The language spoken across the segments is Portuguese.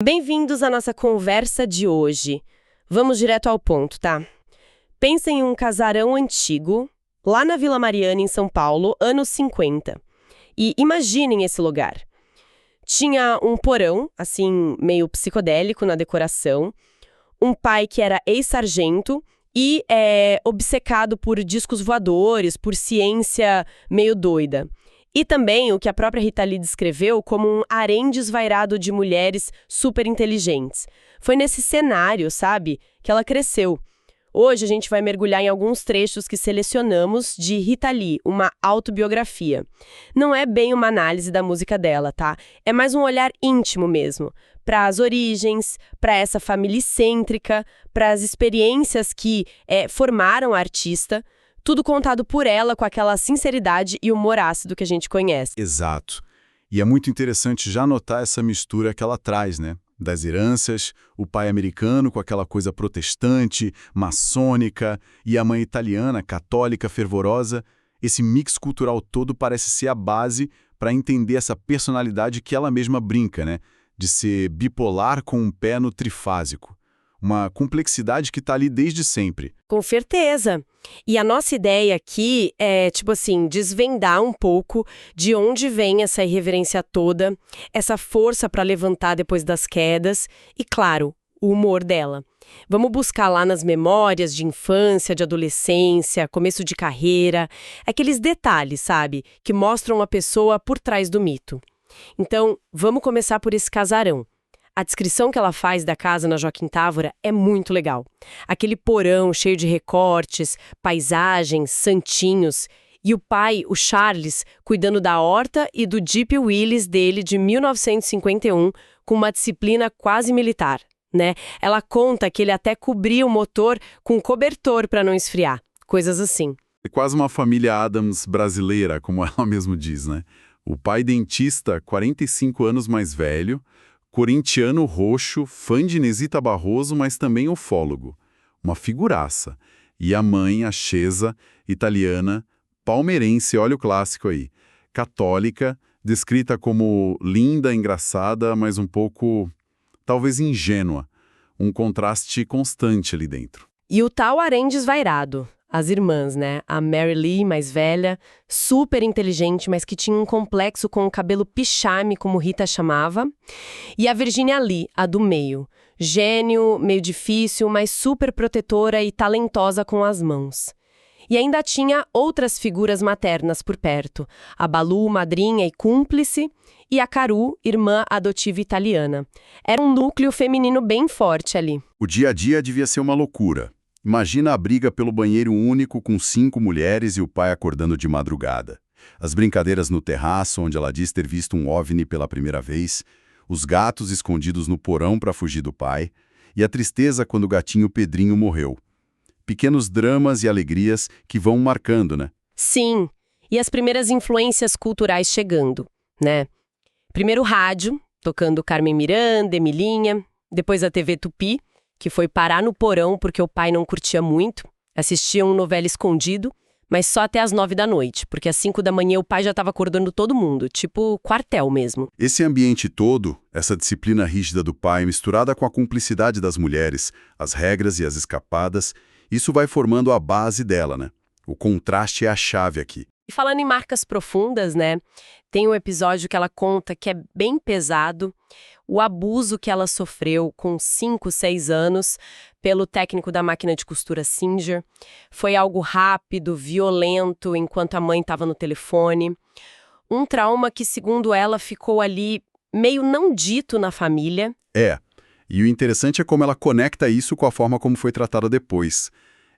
Bem-vindos à nossa conversa de hoje. Vamos direto ao ponto, tá? Pensem em um casarão antigo, lá na Vila Mariana, em São Paulo, anos 50. E imaginem esse lugar. Tinha um porão, assim, meio psicodélico na decoração, um pai que era ex-sargento e obcecado por discos voadores, por ciência meio doida. E também o que a própria Rita Lee descreveu como um harém desvairado de mulheres super inteligentes. Foi nesse cenário, sabe, que ela cresceu. Hoje a gente vai mergulhar em alguns trechos que selecionamos de Rita Lee, uma autobiografia. Não é bem uma análise da música dela, tá? É mais um olhar íntimo mesmo, para as origens, para essa família excêntrica, para as experiências que formaram a artista. Tudo contado por ela com aquela sinceridade e humor ácido que a gente conhece. Exato. E é muito interessante já notar essa mistura que ela traz, né? Das heranças, o pai americano com aquela coisa protestante, maçônica, e a mãe italiana, católica, fervorosa. Esse mix cultural todo parece ser a base para entender essa personalidade que ela mesma brinca, né? De ser bipolar com um pé no trifásico. Uma complexidade que está ali desde sempre. Com certeza. E a nossa ideia aqui é, desvendar um pouco de onde vem essa irreverência toda, essa força para levantar depois das quedas e, claro, o humor dela. Vamos buscar lá nas memórias de infância, de adolescência, começo de carreira, aqueles detalhes, sabe, que mostram a pessoa por trás do mito. Então, vamos começar por esse casarão. A descrição que ela faz da casa na Joaquim Távora é muito legal. Aquele porão cheio de recortes, paisagens, santinhos. E o pai, o Charles, cuidando da horta e do Jeep Willys dele de 1951, com uma disciplina quase militar, né? Ela conta que ele até cobria o motor com cobertor para não esfriar. Coisas assim. É quase uma família Addams brasileira, como ela mesmo diz, né? O pai dentista, 45 anos mais velho, corintiano roxo, fã de Inezita Barroso, mas também ufólogo. Uma figuraça. E a mãe, a Chesa, italiana, palmeirense, olha o clássico aí. Católica, descrita como linda, engraçada, mas um pouco, talvez ingênua. Um contraste constante ali dentro. E o tal harém desvairado. As irmãs, né? A Mary Lee, mais velha, super inteligente, mas que tinha um complexo com o cabelo pichame, como Rita chamava. E a Virginia Lee, a do meio. Gênio, meio difícil, mas super protetora e talentosa com as mãos. E ainda tinha outras figuras maternas por perto. A Balu, madrinha e cúmplice, e a Caru, irmã adotiva italiana. Era um núcleo feminino bem forte ali. O dia a dia devia ser uma loucura. Imagina a briga pelo banheiro único com 5 mulheres e o pai acordando de madrugada. As brincadeiras no terraço, onde ela diz ter visto um OVNI pela primeira vez, os gatos escondidos no porão para fugir do pai, e a tristeza quando o gatinho Pedrinho morreu. Pequenos dramas e alegrias que vão marcando, né? Sim, e as primeiras influências culturais chegando, né? Primeiro rádio, tocando Carmen Miranda, Emilinha, depois a TV Tupi, que foi parar no porão porque o pai não curtia muito, assistia um novela escondido, mas só até às 9 da noite, porque às 5 da manhã o pai já estava acordando todo mundo, tipo quartel mesmo. Esse ambiente todo, essa disciplina rígida do pai misturada com a cumplicidade das mulheres, as regras e as escapadas, isso vai formando a base dela, né? O contraste é a chave aqui. E falando em marcas profundas, né? Tem um episódio que ela conta que é bem pesado, o abuso que ela sofreu com 5, 6 anos pelo técnico da máquina de costura Singer. Foi algo rápido, violento, enquanto a mãe estava no telefone. Um trauma que, segundo ela, ficou ali meio não dito na família. E o interessante é como ela conecta isso com a forma como foi tratada depois.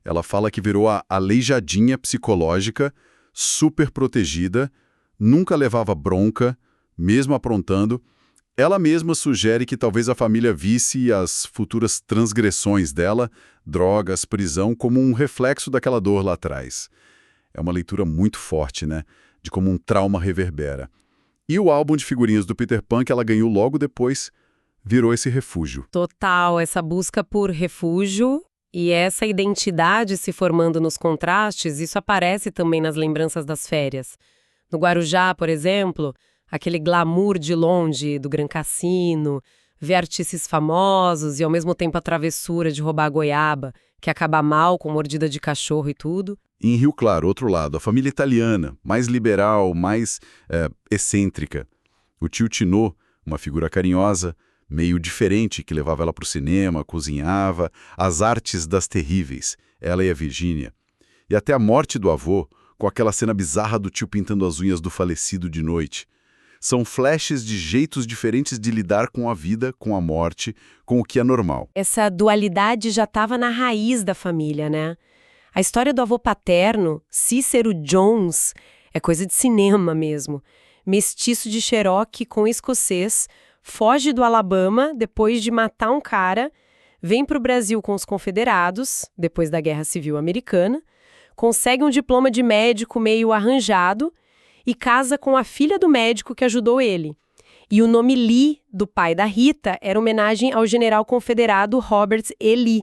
Ela fala que virou a aleijadinha psicológica, super protegida, nunca levava bronca, mesmo aprontando. Ela mesma sugere que talvez a família visse as futuras transgressões dela, drogas, prisão, como um reflexo daquela dor lá atrás. É uma leitura muito forte, né? De como um trauma reverbera. E o álbum de figurinhas do Peter Pan, que ela ganhou logo depois, virou esse refúgio. Total, essa busca por refúgio e essa identidade se formando nos contrastes, isso aparece também nas lembranças das férias. No Guarujá, por exemplo, aquele glamour de longe do Gran Cassino, ver artistas famosos e ao mesmo tempo a travessura de roubar a goiaba, que acaba mal com mordida de cachorro e tudo. E em Rio Claro, outro lado, a família italiana, mais liberal, mais excêntrica. O tio Tinô, uma figura carinhosa, meio diferente, que levava ela para o cinema, cozinhava, as artes das terríveis, ela e a Virgínia. E até a morte do avô, com aquela cena bizarra do tio pintando as unhas do falecido de noite. São flashes de jeitos diferentes de lidar com a vida, com a morte, com o que é normal. Essa dualidade já estava na raiz da família, né? A história do avô paterno, Cícero Jones, é coisa de cinema mesmo. Mestiço de Cherokee com escocês, foge do Alabama depois de matar um cara, vem para o Brasil com os confederados, depois da Guerra Civil Americana, consegue um diploma de médico meio arranjado e casa com a filha do médico que ajudou ele. E o nome Lee, do pai da Rita, era homenagem ao general confederado Robert E. Lee.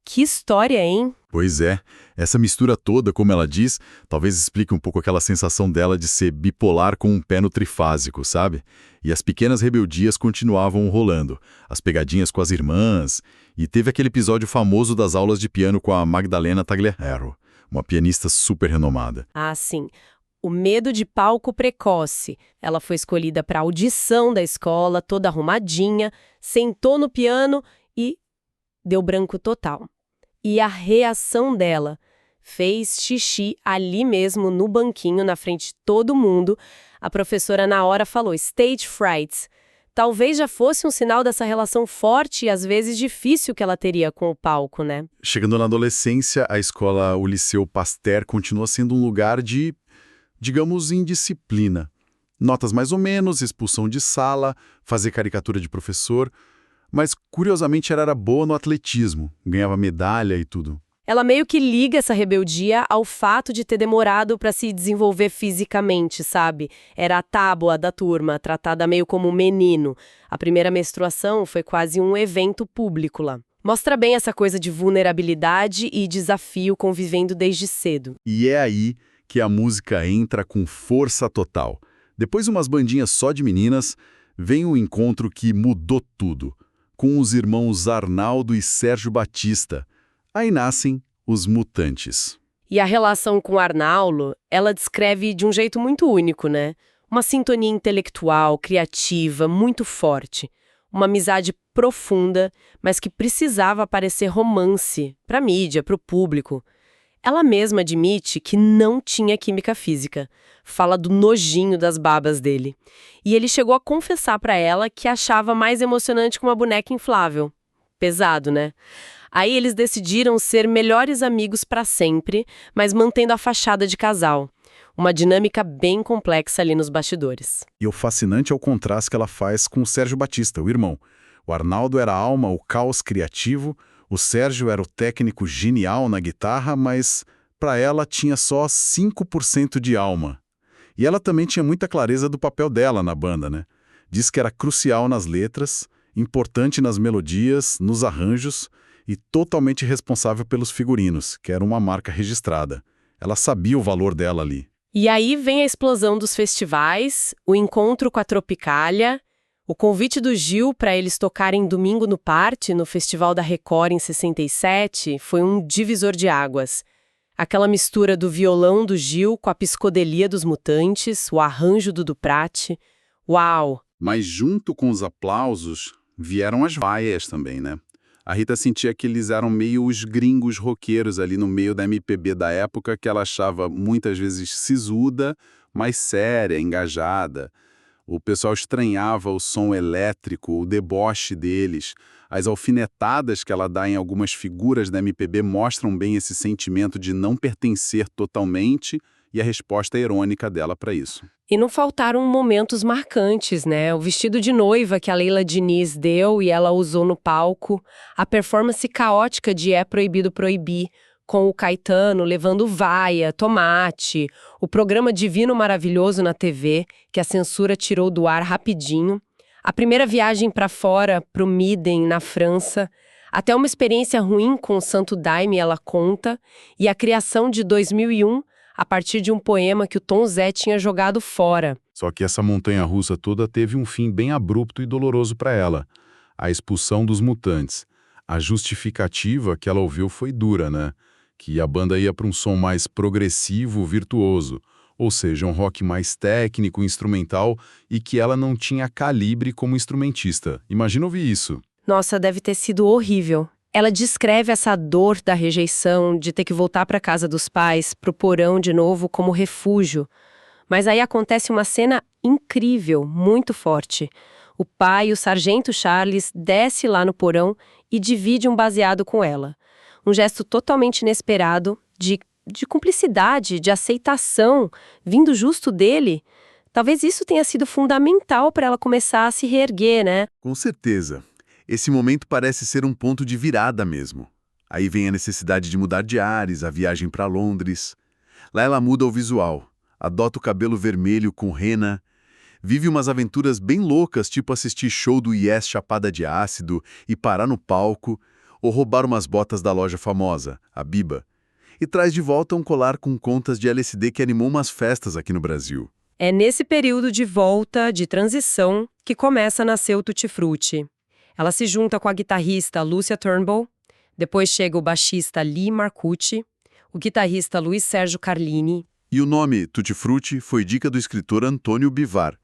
Que história, hein? Pois é, essa mistura toda, como ela diz, talvez explique um pouco aquela sensação dela de ser bipolar com um pé no trifásico, sabe? E as pequenas rebeldias continuavam rolando, as pegadinhas com as irmãs, e teve aquele episódio famoso das aulas de piano com a Magdalena Tagliaferro, uma pianista super renomada. Ah, sim. O medo de palco precoce. Ela foi escolhida para audição da escola, toda arrumadinha, sentou no piano e deu branco total. E a reação dela fez xixi ali mesmo no banquinho, na frente de todo mundo. A professora na hora falou stage fright. Talvez já fosse um sinal dessa relação forte e às vezes difícil que ela teria com o palco, né? Chegando na adolescência, a escola, o Liceu Pasteur, continua sendo um lugar de, digamos, indisciplina. Notas mais ou menos, expulsão de sala, fazer caricatura de professor. Mas, curiosamente, ela era boa no atletismo, ganhava medalha e tudo. Ela meio que liga essa rebeldia ao fato de ter demorado para se desenvolver fisicamente, sabe? Era a tábua da turma, tratada meio como um menino. A primeira menstruação foi quase um evento público lá. Mostra bem essa coisa de vulnerabilidade e desafio convivendo desde cedo. E é aí que a música entra com força total. Depois de umas bandinhas só de meninas, vem um encontro que mudou tudo, com os irmãos Arnaldo e Sérgio Batista. Aí nascem os Mutantes. E a relação com Arnaldo, ela descreve de um jeito muito único, né? Uma sintonia intelectual, criativa, muito forte. Uma amizade profunda, mas que precisava parecer romance para a mídia, para o público. Ela mesma admite que não tinha química física. Fala do nojinho das babas dele. E ele chegou a confessar para ela que achava mais emocionante que uma boneca inflável. Pesado, né? Aí eles decidiram ser melhores amigos para sempre, mas mantendo a fachada de casal. Uma dinâmica bem complexa ali nos bastidores. E o fascinante é o contraste que ela faz com o Sérgio Batista, o irmão. O Arnaldo era a alma, o caos criativo, o Sérgio era o técnico genial na guitarra, mas para ela tinha só 5% de alma. E ela também tinha muita clareza do papel dela na banda, né? Diz que era crucial nas letras, importante nas melodias, nos arranjos e totalmente responsável pelos figurinos, que era uma marca registrada. Ela sabia o valor dela ali. E aí vem a explosão dos festivais, o encontro com a Tropicália, o convite do Gil para eles tocarem domingo no Parte, no Festival da Record em 67, foi um divisor de águas. Aquela mistura do violão do Gil com a psicodelia dos Mutantes, o arranjo do Prati. Uau! Mas junto com os aplausos, vieram as vaias também, né? A Rita sentia que eles eram meio os gringos roqueiros ali no meio da MPB da época, que ela achava muitas vezes sisuda, mas séria, engajada. O pessoal estranhava o som elétrico, o deboche deles. As alfinetadas que ela dá em algumas figuras da MPB mostram bem esse sentimento de não pertencer totalmente e a resposta irônica dela para isso. E não faltaram momentos marcantes, né? O vestido de noiva que a Leila Diniz deu e ela usou no palco, a performance caótica de É Proibido Proibir, com o Caetano levando vaia, tomate, o programa Divino Maravilhoso na TV, que a censura tirou do ar rapidinho, a primeira viagem para fora, para o Midden, na França, até uma experiência ruim com o Santo Daime, ela conta, e a criação de 2001, a partir de um poema que o Tom Zé tinha jogado fora. Só que essa montanha-russa toda teve um fim bem abrupto e doloroso para ela. a expulsão dos Mutantes. A justificativa que ela ouviu foi dura, né? Que a banda ia para um som mais progressivo, virtuoso, ou seja, um rock mais técnico, instrumental, e que ela não tinha calibre como instrumentista. Imagina ouvir isso. Nossa, deve ter sido horrível. Ela descreve essa dor da rejeição, de ter que voltar para a casa dos pais, pro porão de novo, como refúgio. Mas aí acontece uma cena incrível, muito forte. O pai, o sargento Charles, desce lá no porão e divide um baseado com ela. Um gesto totalmente inesperado, de cumplicidade, de aceitação, vindo justo dele. Talvez isso tenha sido fundamental para ela começar a se reerguer, né? Com certeza. Esse momento parece ser um ponto de virada mesmo. Aí vem a necessidade de mudar de ares, a viagem para Londres. Lá ela muda o visual, adota o cabelo vermelho com rena, vive umas aventuras bem loucas, tipo assistir show do Yes chapada de ácido e parar no palco, ou roubar umas botas da loja famosa, a Biba, e traz de volta um colar com contas de LSD que animou umas festas aqui no Brasil. É nesse período de volta, de transição, que começa a nascer o Tutti Frutti. Ela se junta com a guitarrista Lucia Turnbull, depois chega o baixista Lee Marcucci, o guitarrista Luiz Sérgio Carlini. E o nome Tutti Frutti foi dica do escritor Antônio Bivar,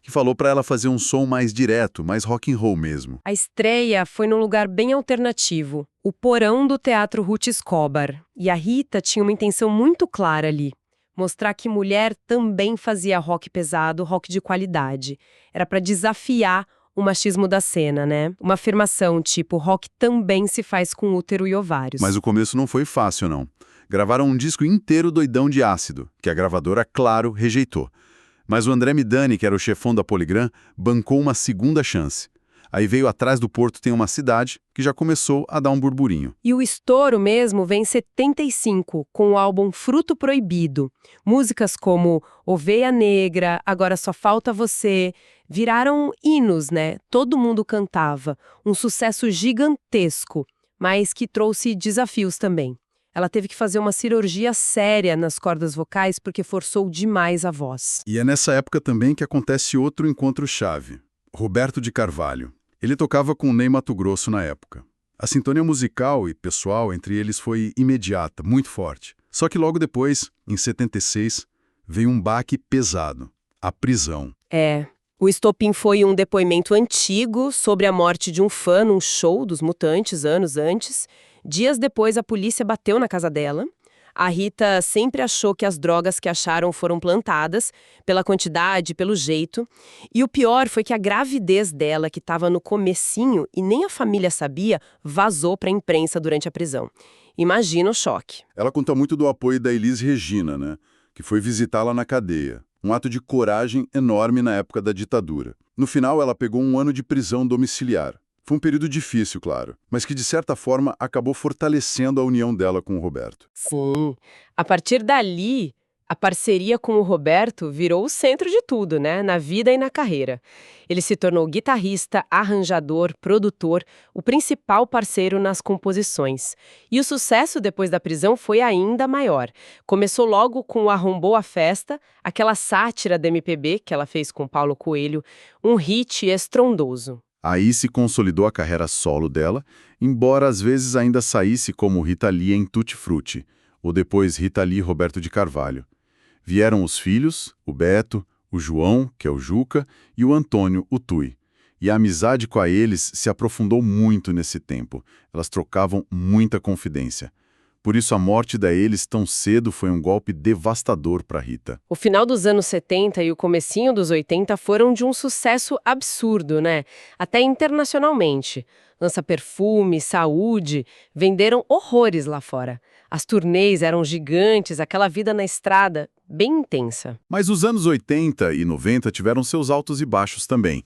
que falou para ela fazer um som mais direto, mais rock and roll mesmo. A estreia foi num lugar bem alternativo, o porão do Teatro Ruth Scobar. E a Rita tinha uma intenção muito clara ali, mostrar que mulher também fazia rock pesado, rock de qualidade. Era para desafiar o machismo da cena, né? Uma afirmação tipo, rock também se faz com útero e ovários. Mas o começo não foi fácil, não. Gravaram um disco inteiro doidão de ácido, que a gravadora, claro, rejeitou. Mas o André Midani, que era o chefão da Polygram, bancou uma segunda chance. Aí veio Atrás do Porto Tem uma Cidade, que já começou a dar um burburinho. E o estouro mesmo vem em 75, com o álbum Fruto Proibido. Músicas como Oveia Negra, Agora Só Falta Você, viraram hinos, né? Todo mundo cantava. Um sucesso gigantesco, mas que trouxe desafios também. Ela teve que fazer uma cirurgia séria nas cordas vocais porque forçou demais a voz. E é nessa época também que acontece outro encontro-chave. Roberto de Carvalho. Ele tocava com o Ney Matogrosso na época. A sintonia musical e pessoal entre eles foi imediata, muito forte. Só que logo depois, em 76, veio um baque pesado, a prisão. O estopim foi um depoimento antigo sobre a morte de um fã num show dos Mutantes anos antes. Dias depois, a polícia bateu na casa dela. A Rita sempre achou que as drogas que acharam foram plantadas, pela quantidade, pelo jeito. E o pior foi que a gravidez dela, que estava no comecinho e nem a família sabia, vazou para a imprensa durante a prisão. Imagina o choque. Ela conta muito do apoio da Elis Regina, né? Que foi visitá-la na cadeia. Um ato de coragem enorme na época da ditadura. No final, ela pegou 1 ano de prisão domiciliar. Foi um período difícil, claro, mas que de certa forma acabou fortalecendo a união dela com o Roberto. Sim. A partir dali, a parceria com o Roberto virou o centro de tudo, né? Na vida e na carreira. Ele se tornou guitarrista, arranjador, produtor, o principal parceiro nas composições. E o sucesso depois da prisão foi ainda maior. Começou logo com o Arrombou a Festa, aquela sátira da MPB que ela fez com Paulo Coelho, um hit estrondoso. Aí se consolidou a carreira solo dela, embora às vezes ainda saísse como Rita Lee em Tutti Frutti, ou depois Rita Lee Roberto de Carvalho. Vieram os filhos, o Beto, o João, que é o Juca, e o Antônio, o Tui. E a amizade com eles se aprofundou muito nesse tempo. Elas trocavam muita confidência. Por isso a morte da Elis tão cedo foi um golpe devastador para Rita. O final dos anos 70 e o comecinho dos 80 foram de um sucesso absurdo, né? Até internacionalmente. Lança Perfume, Saúde, venderam horrores lá fora. As turnês eram gigantes, aquela vida na estrada, bem intensa. Mas os anos 80 e 90 tiveram seus altos e baixos também.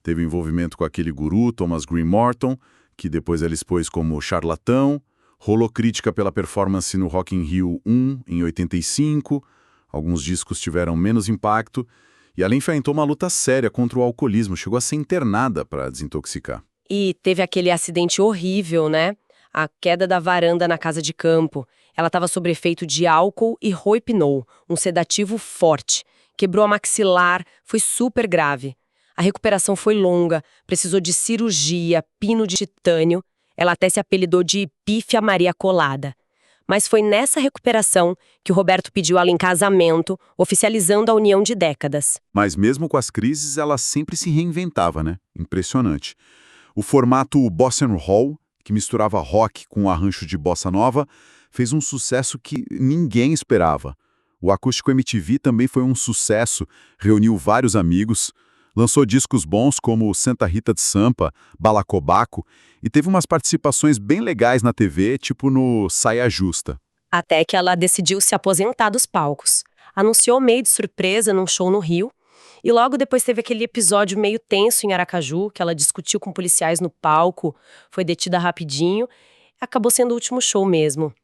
Teve envolvimento com aquele guru, Thomas Green Morton, que depois ela expôs como charlatão. Rolou crítica pela performance no Rock in Rio 1, em 85. Alguns discos tiveram menos impacto. E ela enfrentou uma luta séria contra o alcoolismo. Chegou a ser internada para desintoxicar. E teve aquele acidente horrível, né? A queda da varanda na casa de campo. Ela estava sob efeito de álcool e roipinol, um sedativo forte. Quebrou a maxilar, foi super grave. A recuperação foi longa, precisou de cirurgia, pino de titânio. Ela até se apelidou de Pífia Maria Colada. Mas foi nessa recuperação que o Roberto pediu ela em casamento, oficializando a união de décadas. Mas mesmo com as crises, ela sempre se reinventava, né? Impressionante. O formato Bossa Hall, que misturava rock com arranjo de bossa nova, fez um sucesso que ninguém esperava. O Acústico MTV também foi um sucesso, reuniu vários amigos, lançou discos bons como Santa Rita de Sampa, Balacobaco, e teve umas participações bem legais na TV, tipo no Saia Justa. Até que ela decidiu se aposentar dos palcos. Anunciou meio de surpresa num show no Rio, e logo depois teve aquele episódio meio tenso em Aracaju, que ela discutiu com policiais no palco, foi detida rapidinho, acabou sendo o último show mesmo.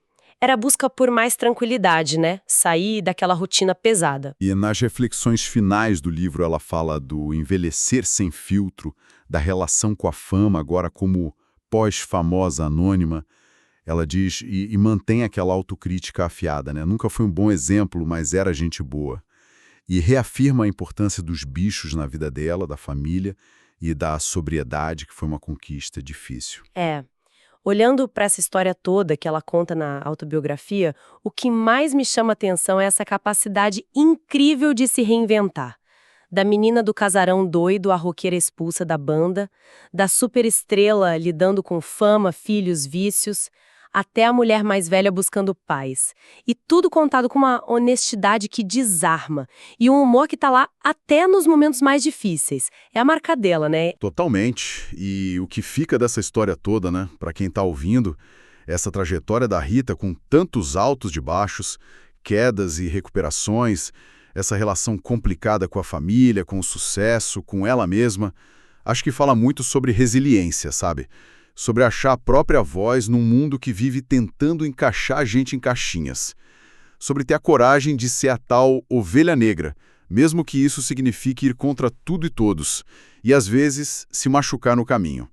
Era a busca por mais tranquilidade, né? Sair daquela rotina pesada. E nas reflexões finais do livro ela fala do envelhecer sem filtro, da relação com a fama, agora como pós-famosa anônima. Ela diz, e mantém aquela autocrítica afiada, né? Nunca foi um bom exemplo, mas era gente boa. E reafirma a importância dos bichos na vida dela, da família, e da sobriedade, que foi uma conquista difícil. Olhando para essa história toda que ela conta na autobiografia, o que mais me chama atenção é essa capacidade incrível de se reinventar. Da menina do casarão doido à roqueira expulsa da banda, da superestrela lidando com fama, filhos, vícios, até a mulher mais velha buscando paz. E tudo contado com uma honestidade que desarma. E um humor que tá lá até nos momentos mais difíceis. É a marca dela, né? Totalmente. E o que fica dessa história toda, né, para quem tá ouvindo, essa trajetória da Rita com tantos altos e baixos, quedas e recuperações, essa relação complicada com a família, com o sucesso, com ela mesma, acho que fala muito sobre resiliência, sabe? Sobre achar a própria voz num mundo que vive tentando encaixar a gente em caixinhas. Sobre ter a coragem de ser a tal ovelha negra, mesmo que isso signifique ir contra tudo e todos, e às vezes se machucar no caminho.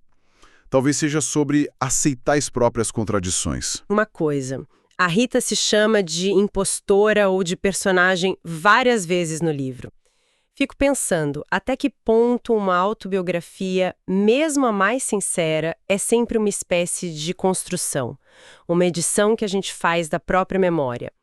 Talvez seja sobre aceitar as próprias contradições. Uma coisa, a Rita se chama de impostora ou de personagem várias vezes no livro. Fico pensando, até que ponto uma autobiografia, mesmo a mais sincera, é sempre uma espécie de construção, uma edição que a gente faz da própria memória.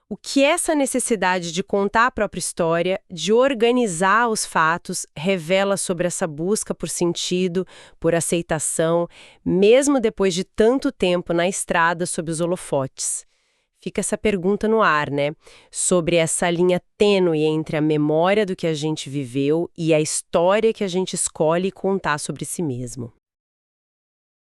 O que essa necessidade de contar a própria história, de organizar os fatos, revela sobre essa busca por sentido, por aceitação, mesmo depois de tanto tempo na estrada sob os holofotes? Fica essa pergunta no ar, né? Sobre essa linha tênue entre a memória do que a gente viveu e a história que a gente escolhe contar sobre si mesmo.